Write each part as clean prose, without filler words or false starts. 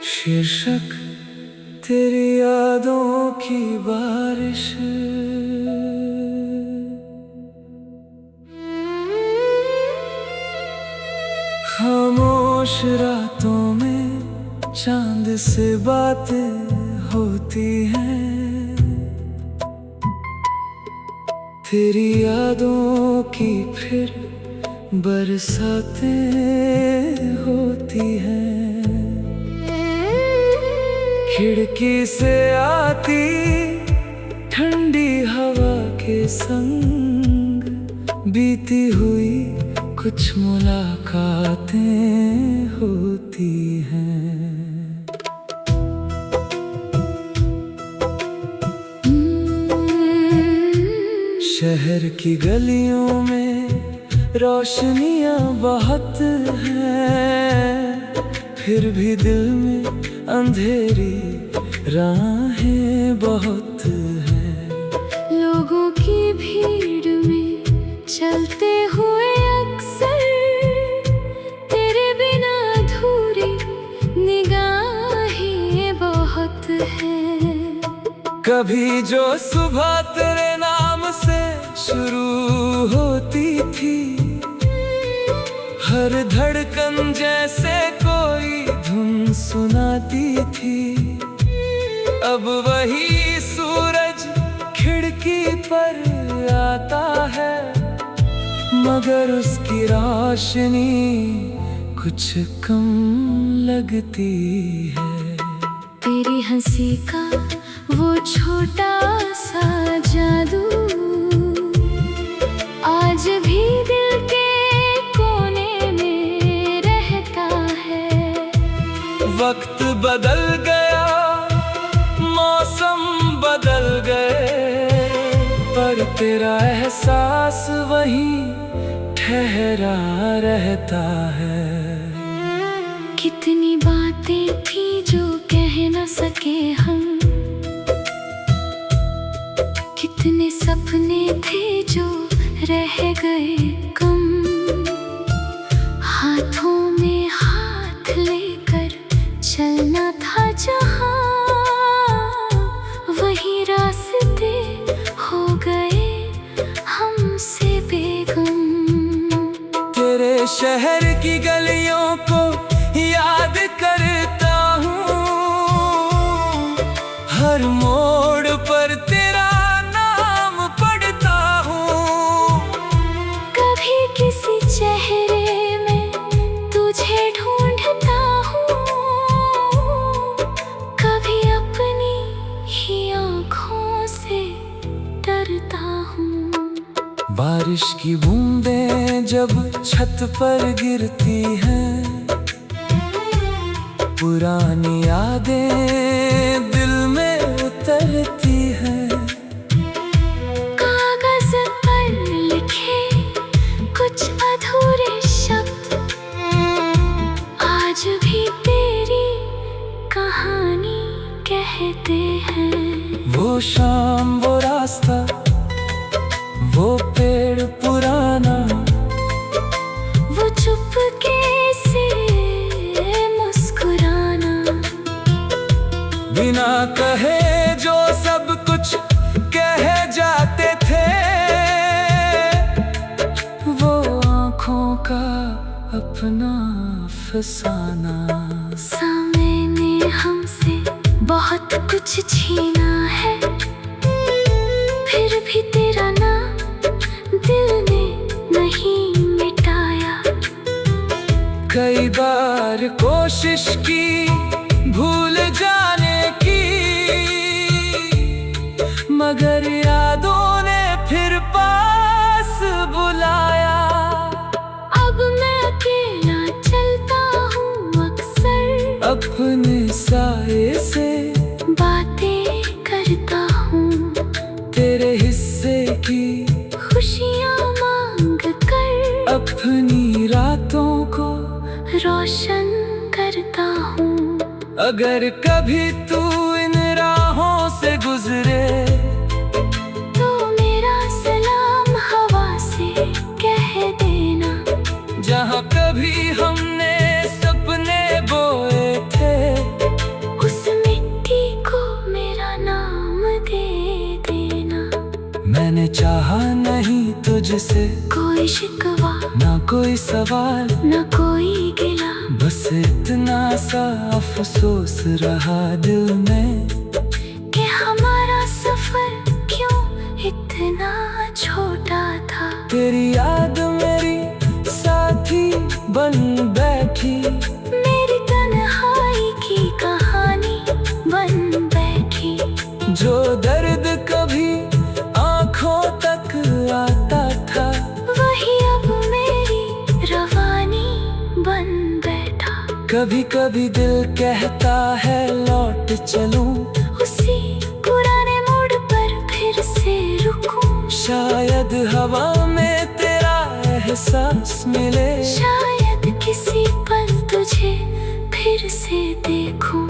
शीर्षक तेरी यादों की बारिश। खामोश रातों में चांद से बातें होती हैं, तेरी यादों की फिर बरसातें होती हैं। खिड़की से आती ठंडी हवा के संग बीती हुई कुछ मुलाकातें होती हैं। शहर की गलियों में रोशनियां बहुत हैं, फिर भी दिल में अंधेरी राहें बहुत हैं। लोगों की भीड़ में चलते हुए अक्सर तेरे बिना अधूरी निगाहें बहुत हैं। कभी जो सुबह तेरे नाम से शुरू होती थी, हर धड़कन जैसे कोई धुन सुनाती थी, अब वही सूरज खिड़की पर आता है, मगर उसकी रोशनी कुछ कम लगती है। तेरी हंसी का वो छोटा सा जादू आज भी दिल के कोने में रहता है। वक्त बदल गया, मौसम बदल गए, पर तेरा एहसास वहीं ठहरा रहता है। कितनी बातें थी जो कह न सके हम, कितने सपने थे जो रह गए कम। हाथों में हाथ लेकर चलना था जहाँ, वही रास्ते हो गए हमसे बेगम। तेरे शहर की गलियों को याद करता हूँ, हर मोड़ पर तेरा नाम पढ़ता हूँ। कभी किसी चेहरे में तुझे ढूंढता हूँ, कभी अपनी ही आँखों से डरता हूँ। बारिश की बूंदें जब छत पर गिरती हैं, पुरानी यादें दिल में उतरती हैं। कागज पर लिखे कुछ अधूरे शब्द आज भी तेरी कहानी कहते हैं। वो शाम, वो रास्ता, वो पेड़ पुराना, वो चुपके से मुस्कुराना, बिना कहे जो सब कुछ कह जाते थे, वो आँखों का अपना फसाना। समय ने हमसे बहुत कुछ छीना है, फिर भी तेरा नाम दिल ने नहीं मिटाया। कई बार कोशिश की भूल जाने की, मगर यादों ने फिर पास बुलाया। अब मैं अकेला चलता हूँ अक्सर, अपने साए से बातें करता हूँ, तेरे हिस्से की खुशियाँ मांग कर अपनी रातों को रोशन करता हूँ। अगर कभी तू इन राहों से गुजरे, तो मेरा सलाम हवा भी हमने सपने बोए थे, उस मिट्टी को मेरा नाम दे देना। मैंने चाहा नहीं तुझसे कोई शिकवा, ना कोई सवाल, न कोई गिला, बस इतना सा अफसोस रहा दिल में कि हमारा सफर क्यों इतना छोटा था। तेरी याद मेरी साथी बन बैठी, मेरी तन्हाई की कहानी बन बैठी। जो दर्द कभी आंखों तक आता था, वही अब मेरी रवानी बन बैठा। कभी कभी दिल कहता है लौट चलूं, उसी पुराने मोड़ पर फिर से रुकूं। शायद हवा में तेरा एहसास मिले, शायद किसी पल तुझे फिर से देखूं।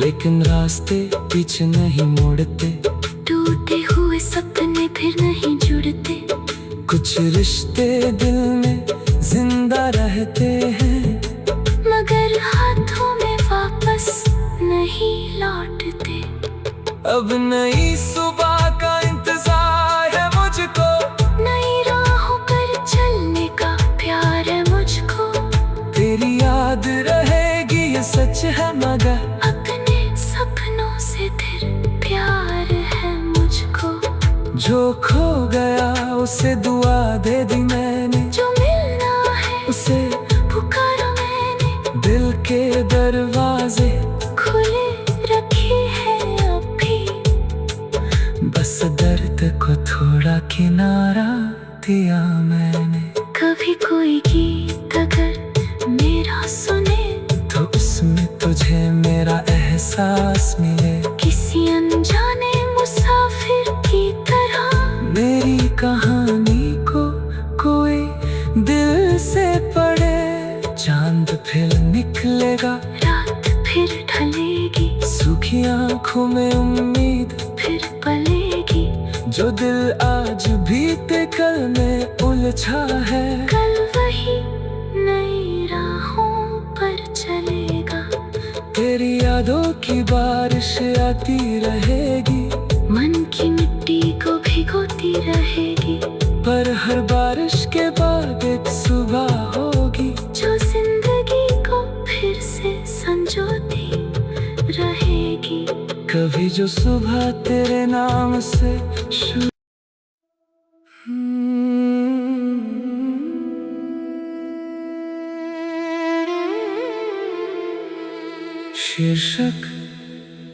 लेकिन रास्ते पीछे नहीं मोड़ते, टूटे हुए सपने फिर नहीं जुड़ते। कुछ रिश्ते दिल में जिंदा रहते हैं, मगर हाथों में वापस नहीं लौटते। अब नई सुबह का इंतजार है मुझको, नई राहों पर चलने का प्यार है मुझको। तेरी याद रहेगी ये सच है, मगर अपने सपनों से फिर प्यार है मुझको। जो खो गया उसे दुआ दे दी मैंने, जो मिलना है उसे पुकारा मैंने। दिल के दरवाजे खुले रखे हैं अब भी, बस दर्द को थोड़ा किनारा दिया मैंने। कभी कोई गीत अगर मेरा सुने, तो उसमें तुझे मेरा एहसास मिले, किसी अनजाने मुसाफिर की तरह। मेरी कहानी को कोई दिल से पढ़े, चांद फिर निकलेगा, रात फिर ढलेगी, सूखी आंखों में उम्मीद फिर पलेगी। जो दिल आज बीते कल में उलझा है, कल वही नई राहों पर चलेगा। तेरी यादों की बारिश आती रहेगी, मन की मिट्टी को भिगोती रहेगी। पर हर बारिश के बाद एक सुबह होगी, जो जिंदगी को फिर से संजोती रहेगी। कभी जो सुबह तेरे नाम से शुरू। शीर्षक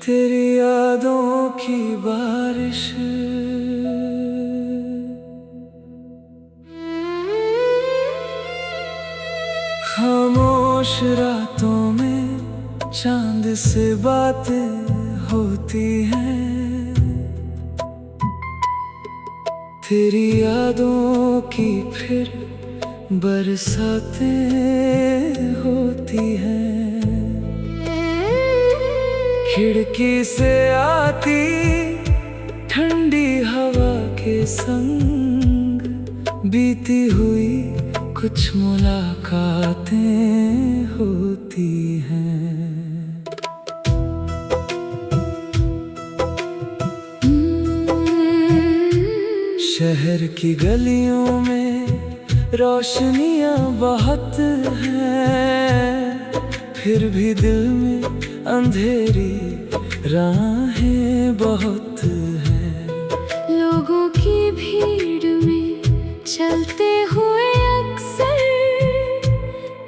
तेरी यादों की बारिश। खामोश रातों में चांद से बातें होती हैं, तेरी यादों की फिर बरसातें होती हैं। खिड़की से आती ठंडी हवा के संग बीती हुई कुछ मुलाकातें होती हैं। शहर की गलियों में रोशनियां बहुत हैं, फिर भी दिल में अंधेरी राहें बहुत हैं। लोगों की भीड़ में चलते हुए अक्सर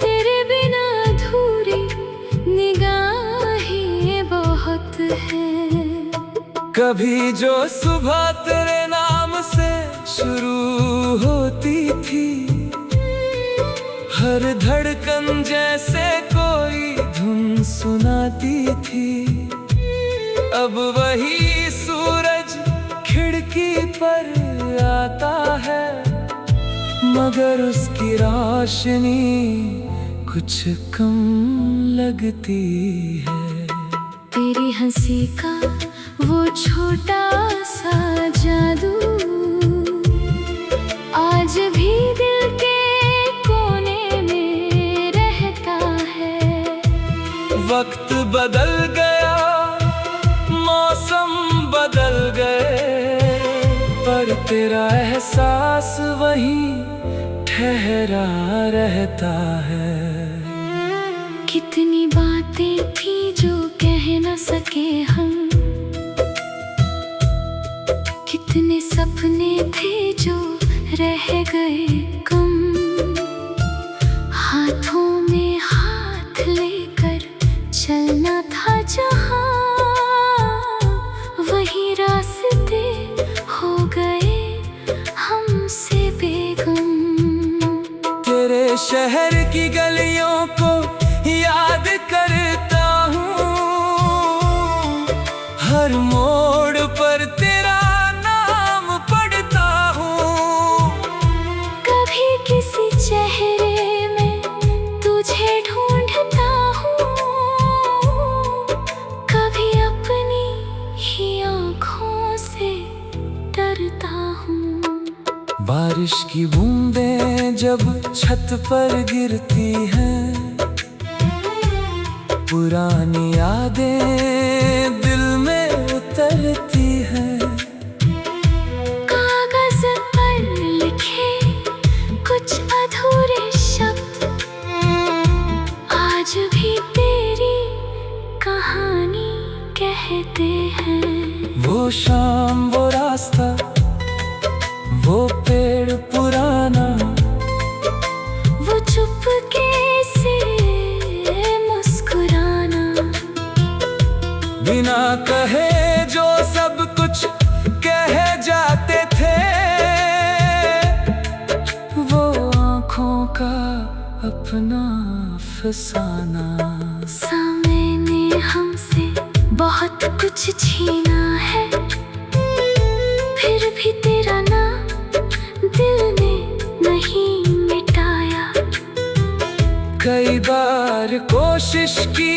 तेरे बिना अधूरी निगाहें बहुत हैं। कभी जो सुबह तेरे नाम से शुरू होती थी, हर धड़कन जैसे कोई धुन सुनाती थी। अब वही सूरज खिड़की पर आता है, मगर उसकी रोशनी कुछ कम लगती है। तेरी हंसी का वो छोटा सा जादू आज भी दिल के कोने में बदल गया, मौसम बदल गए, पर तेरा एहसास वहीं ठहरा रहता है। कितनी बातें थी जो कह न सके हम, कितने सपने थे जो रह गए कम। हाथों में हाथ लेकर चलना था जहाँ, वही रास्ते हो गए हमसे बेगम। तेरे शहर की गलियों को याद करता हूँ, हर मोड़ पर तेरा नाम पढ़ता हूँ। कभी किसी चेहरे में तुझे ढूंढता हूँ, कभी अपनी ही आँखों से डरता हूँ। बारिश की बूंदें जब छत पर गिरती हैं, पुरानी यादें दिल में उतरती हैं। कागज पर लिखे कुछ अधूरे शब्द आज भी तेरी कहानी कहते हैं। वो शाम, वो रास्ता, वो पेड़ पुराना, वो चुपके से मुस्कुराना, बिना कहे जो सब कुछ कह जाते थे, वो आँखों का अपना फसाना। समय ने हमसे बहुत कुछ छीना है, फिर भी तेरा नाम दिल ने नहीं मिटाया। कई बार कोशिश की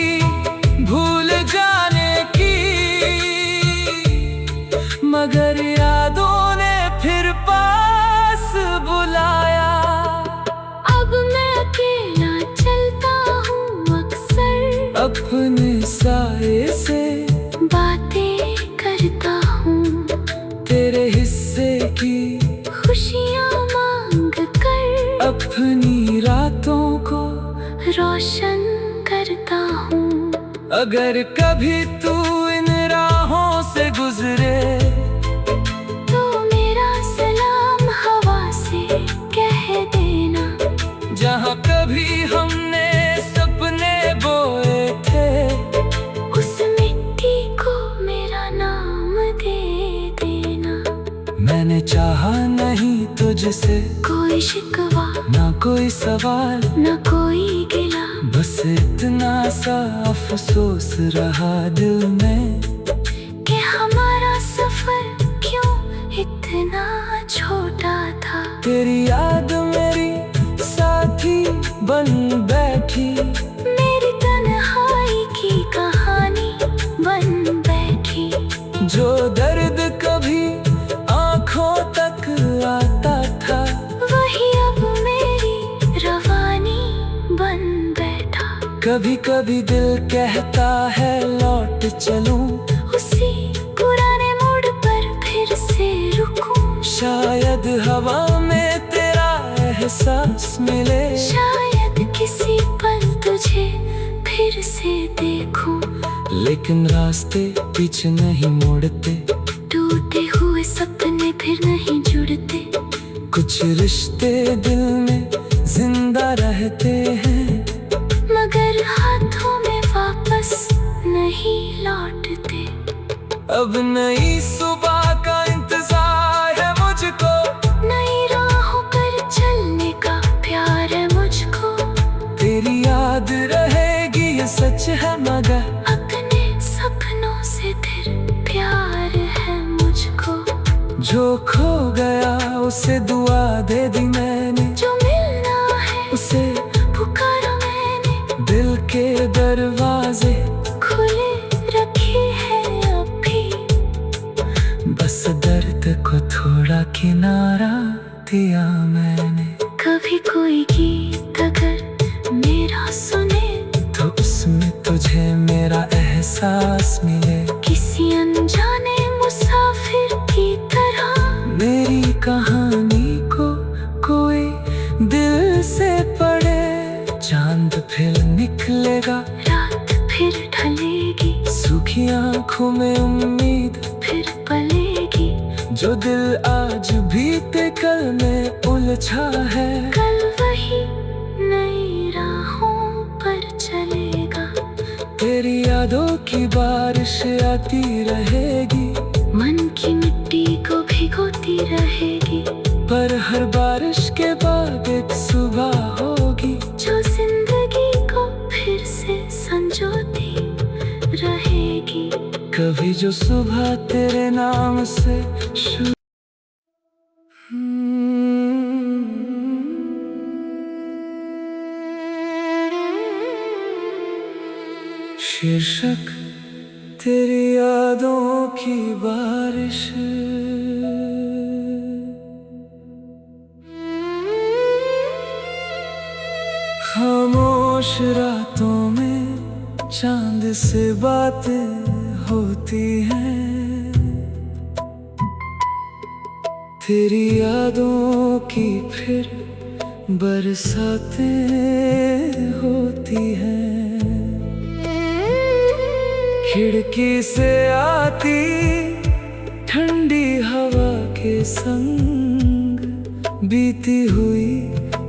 भूल जाने की, मगर यादों ने फिर पास बुलाया। अब मैं अकेला चलता हूँ अक्सर, अपने साए से बातें करता हूँ, तेरे हिस्से की खुशियाँ मांग कर अपनी रातों को रोशन करता हूँ। अगर कभी तू इन राहों से गुजरे, तो मेरा सलाम हवा से कह देना। जहाँ कभी हमने सपने बोए थे, उस मिट्टी को मेरा नाम दे देना। मैंने चाहा नहीं तुझसे कोई शिकवा, ना कोई सवाल, न कोई गिला, बस इतना सा अफसोस रहा दिल में कि हमारा सफर क्यों इतना छोटा था। तेरी याद मेरी साथी बन बैठी, मेरी तन्हाई की कहानी बन बैठी। जो दर्द कभी आँखों तक आता था, वही अब मेरी रवानी बन बैठा। कभी कभी दिल कहता है लौट चलूं, उसी पुराने मोड़ पर फिर से रुकूं। शायद हवा में तेरा एहसास मिले, शायद किसी पल तुझे फिर से देखूं। लेकिन रास्ते पीछे नहीं मोड़ते, टूटे हुए सपने फिर नहीं जुड़ते। कुछ रिश्ते दिल में जिंदा रहते हैं, मगर हाथों में वापस नहीं लौटते। अब नई सुबह का इंतजार है मुझको, नई राहों पर चलने का प्यार है मुझको। तेरी याद रहेगी ये सच है, मगर अपने सपनों से फिर प्यार है मुझको। जो खो गया उसे दुआ दे दी मैंने, जो मिलना है उसे पुकारा मैंने। दिल के दरवाजे खुले रखे हैं अब भी, बस दर्द को थोड़ा किनारा दिया मैंने। कभी कोई गीत अगर मेरा सुने, तो उसमें तुझे मेरा एहसास मिले। किसी अनजाने मुसाफिर की तरह मेरी कहानी को कोई दिल से पढ़े। चांद फिर निकलेगा, रात फिर ढलेगी, सूखी आंखों में उम्मीद फिर पलेगी। जो दिल आज बीते कल में उलझा है, कल वही नई राहों पर चलेगा। तेरी यादों की बारिश आती रहेगी, मन की मिट्टी को भिगोती रहेगी। पर हर बारिश के बाद एक सुबह होगी, जो जिंदगी को फिर से संजोती रहेगी। कभी जो सुबह तेरे नाम से शुरू। शीर्षक तेरी यादों की बारिश। खामोश रातों में चांद से बातें होती हैं, तेरी यादों की फिर बरसातें होती हैं। खिड़की से आती ठंडी हवा के संग बीती हुई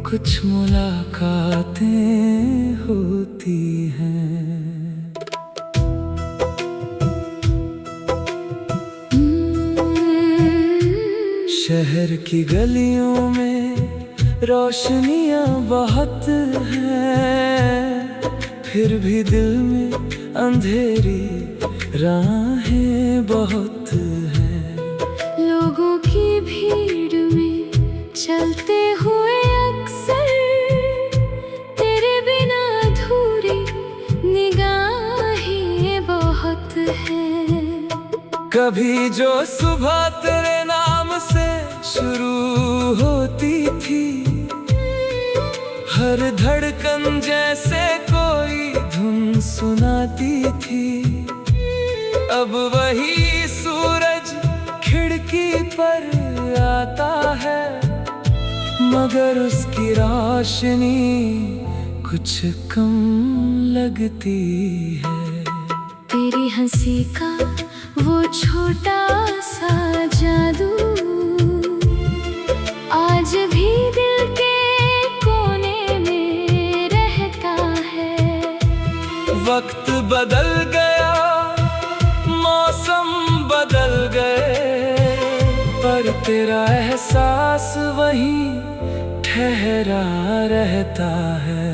कुछ मुलाकातें होती हैं। शहर की गलियों में रोशनियां बहुत हैं, फिर भी दिल में अंधेरी राहें बहुत हैं। लोगों की भीड़ में चलते हुए अक्सर तेरे बिना अधूरी निगाहें बहुत हैं। कभी जो सुबह तेरे नाम से शुरू होती थी, हर धड़कन जैसे कोई धुन सुनाती थी। अब वही सूरज खिड़की पर आता है, मगर उसकी रोशनी कुछ कम लगती है। तेरी हंसी का वो छोटा सा जादू आज भी दिल के कोने में रहता है। वक्त बदल गया, मौसम बदल गए, पर तेरा एहसास वहीं ठहरा रहता है।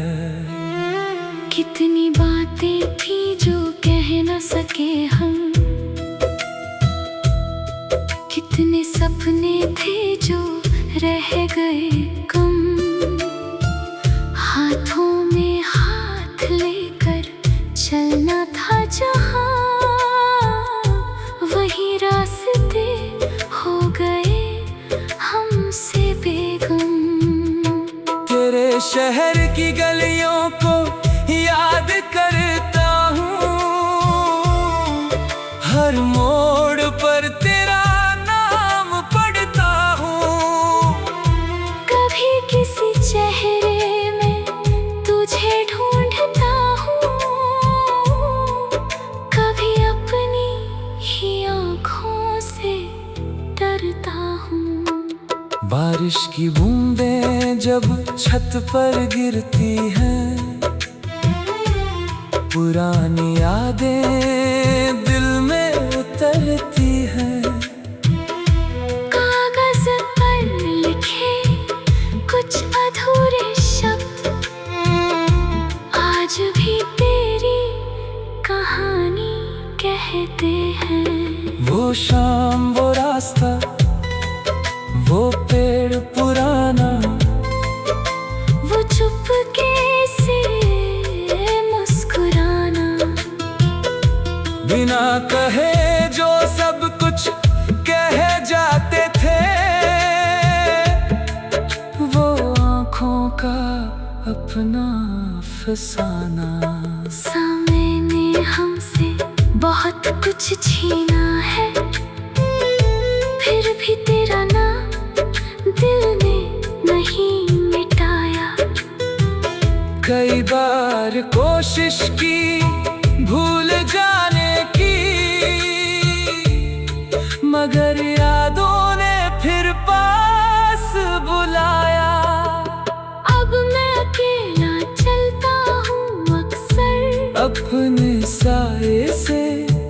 कितनी बातें थी जो कह न सके हम, कितने सपने थे जो रह गए कम। हाथों में हाथ लेकर चलना था जहाँ, वही रास्ते हो गए हमसे बेगम। तेरे शहर की गलियों को याद करता हूँ, हर मोड़ पर तेरा नाम पढ़ता हूँ। कभी किसी चेहरे में तुझे ढूंढता हूँ, कभी अपनी ही आँखों से डरता हूँ। बारिश की बूंदें जब छत पर गिरती हैं, पुरानी यादें दिल में उतरती हैं। कागज पर लिखे कुछ अधूरे शब्द आज भी तेरी कहानी कहते हैं। वो शाम, वो रास्ता, वो पेड़ पुराना, वो चुपके से मुस्कुराना, बिना कहे जो सब कुछ कह जाते थे। वो आँखों का अपना फसाना, समय ने हमसे बहुत कुछ छीना है, फिर भी तेरा नाम दिल ने नहीं मिटाया। कई बार कोशिश की भूल जाने की, मगर यादों ने फिर पास बुलाया। अब मैं अकेला चलता हूँ अक्सर, अपने साए से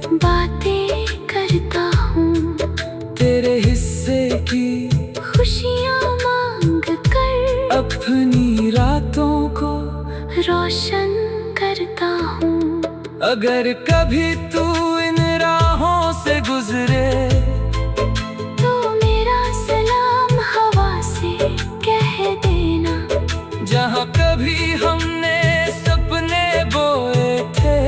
बातें करता हूँ, तेरे हिस्से की खुशियाँ मांग कर अपनी रातों को रोशन करता हूँ। अगर कभी तू इन राहों से गुजरे, तो मेरा सलाम हवा से कह देना। जहाँ कभी हमने सपने बोए थे,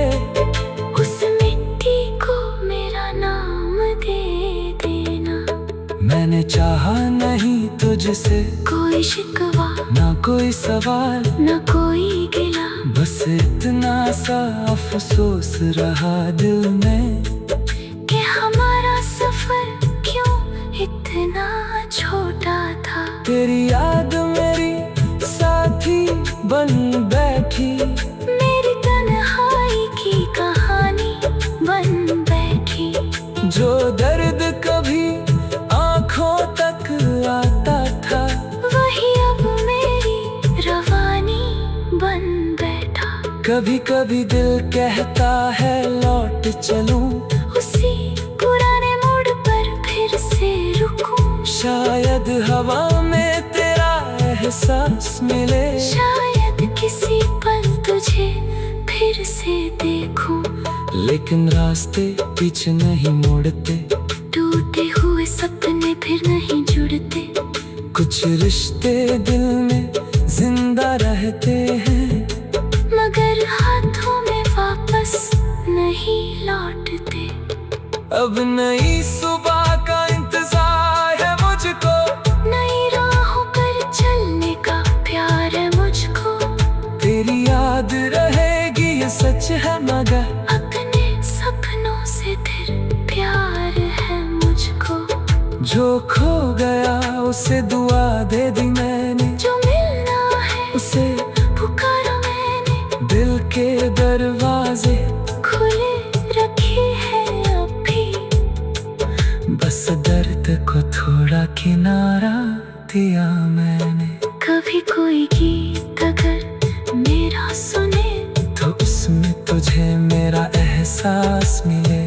उस मिट्टी को मेरा नाम दे देना। मैंने चाहा नहीं तुझसे कोई शिकवा ना कोई सवाल, न कोई गिला, बस इतना सा अफसोस रहा दिल में कि हमारा सफर क्यों इतना छोटा था। तेरी याद मेरी साथी बन बैठी, मेरी तन्हाई की कहानी बन बैठी। जो दर्द कभी आंखों तक आता था, वही अब मेरी रवानी बन बैठा। कभी कभी दिल कहता है लौट चलूं, उसी पुराने मोड़ पर फिर से रुकूं। शायद हवा में तेरा एहसास मिले, शायद किसी पल तुझे फिर से देखूं। लेकिन रास्ते पीछे नहीं मुड़ते, टूटे हुए सपने फिर नहीं जुड़ते। कुछ रिश्ते दिल में जिंदा रहते हैं, मगर हाथों में वापस नहीं लौटते। अब नई सुबह का इंतजार है मुझको, नई राहों पर चलने का प्यार है मुझको। तेरी याद रहेगी ये सच है, मगर अपने सपनों से फिर प्यार है मुझको। जो खो गया उसे दुआ दे दी मैंने, जो मिलना है उसे पुकारा मैंने। दिल के दरवाजे खुले रखे हैं अब भी, बस दर्द को थोड़ा किनारा दिया मैंने। कभी कोई गीत अगर मेरा सुने, तो उसमें तुझे मेरा एहसास मिले।